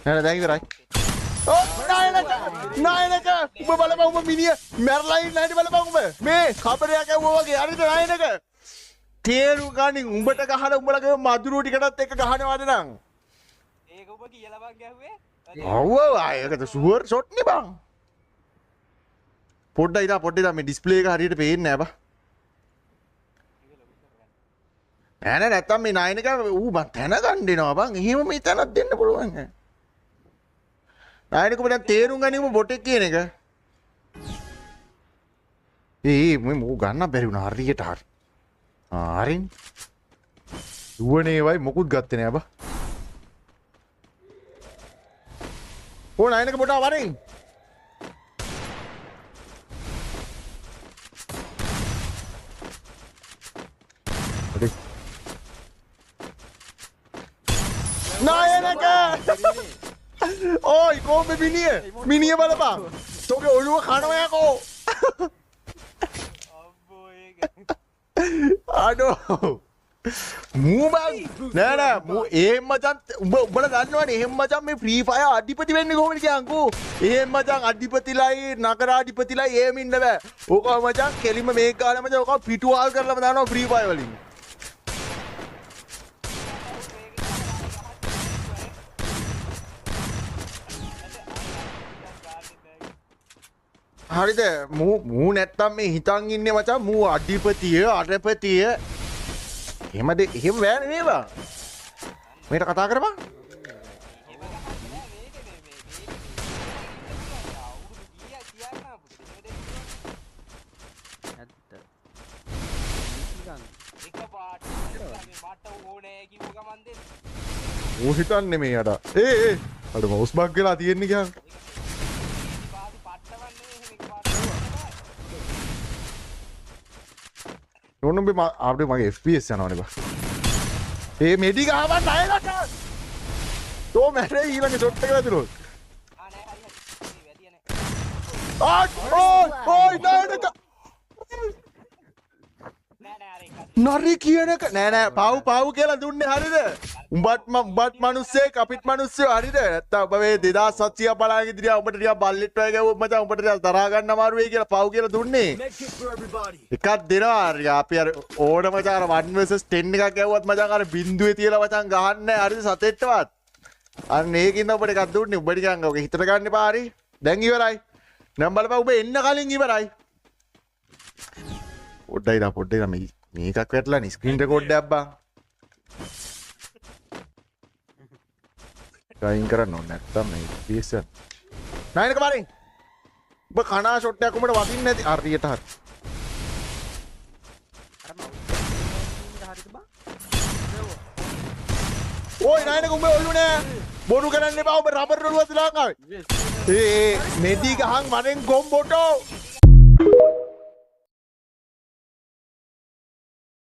නෑ දැන් ඉවරයි. ඔව් නායනක උඹ බලපන් උඹ මිනිහ මැරලා ඉන්න හැටි බලපන් උඹ. මේ කබරයක් ඇව්වා වගේ හරිද නායනක? තේරු ගනින් උඹට ගහන උඹලගේ මදුරු ටිකටත් එක ගහනවාද නං? ඒක ඔබ කියලා බං ගැහුවේ. ඔව් ආයකට සුවර් ෂොට් නේ බං. පොඩ්ඩයි මේ ඩිස්ප්ලේ එක හරියට පේන්නේ නෑ බා. නෑ නැත්තම් මේ නායනක ඌ මං තැන ගන්න දෙනවා බං. එහෙම මේ තැනක් දෙන්න පුළුවන් ඈ. නායනක උඹ දැන් තේරුම් ගනිමු බොටෙක් කියන එක. මේ මෝ ගන්න බැරි වුණා හරියට හරි. හරින්. දුවනේ වයි මොකුත් ගත්තේ නෑ බා. ඕ නායනක බොටා වරින්. නායනක ඕයි කොහොමද මිනිය බලපන් තෝගේ ඔළුව කනවා යකෝ අම්බෝ ඒක. අඩෝ මූ බං නෑ මූ එහෙම මචං උඹලා දන්නවනේ එහෙම මචං මේ ෆ්‍රී ෆයර් අධිපති වෙන්නේ කොහොමද කියන්කෝ එහෙම මචං අධිපතිලයි නගරාධිපතිලයි එහෙම ඉන්න බෑ ඕක මචං කෙලින්ම මේක ගාලා මචං ඕක පිටුවාල් කරලාම දානවා ෆ්‍රී ෆයර් වලින් හරිද මූ නැත්තම් මේ හිතන් ඉන්නේ මචං මූ අධිපතිය අරපතිය එහෙමද එහෙම බෑනේ නේ බං මේකට කතා කරපන් ඌ හිතන්නේ මේ අර අර මවුස් බග් වෙලා තියෙන්නේ කියන් නොනොබ අපේ මගේ FPS යනවනේ බා. ඒ මෙඩි ගහවන්න ණයලට. තෝ මැරේ ඊළඟ ෂොට් එක වැදුනොත්. ඕයි ණයලට. නරි කියන එක නෑ පව් කියලා දුන්නේ හරිද? උඹත් මිනිස්සෙක් අපිත් මිනිස්සයෝ හරිද? නැත්තම් ඔබ මේ 2700 බලාගෙන ඉදිරිය උඹට ටිකක් බල්ලෙට් වගේ ගැවුවොත් මචං උඹට ටිකක් තරහා ගන්න අමාරු වෙයි කියලා පව් කියලා දුන්නේ. එකක් දෙනවා අපි අර ඕන මචං අර 1 vs 10 එකක් ගැවුවත් මචං අර බින්දුවේ තියලා මචං ගහන්නේ හරිද සතෙට්ටවත්. අන්න ඒකින්ද උඹට එකක් දුන්නේ. උඹ නිකන් ඔක හිතට ගන්න එපා හරි. දැන් ඉවරයි. නම් බලපන් උඹ එන්න කලින් ඉවරයි. පොඩ්ඩයි මේකක් වැටලා නේ ස්ක්‍රීන් රෙකෝඩ් එකක් බං. ගයින් කරන්න ඕනේ නැත්තම් මේ PS එක. නයිනක බලන්න. ඔබ කනා ෂොට් එකක් උඹට වදින්නේ නැති හරියට හරි. ඕයි නයිනක උඹ ඔල්ලු නෑ. බොරු කරන්න එපා උඹ රබර් රළුවත් දාන් ආවේ. මෙඩි ගහන් වරෙන් ගොම් බොටෝ.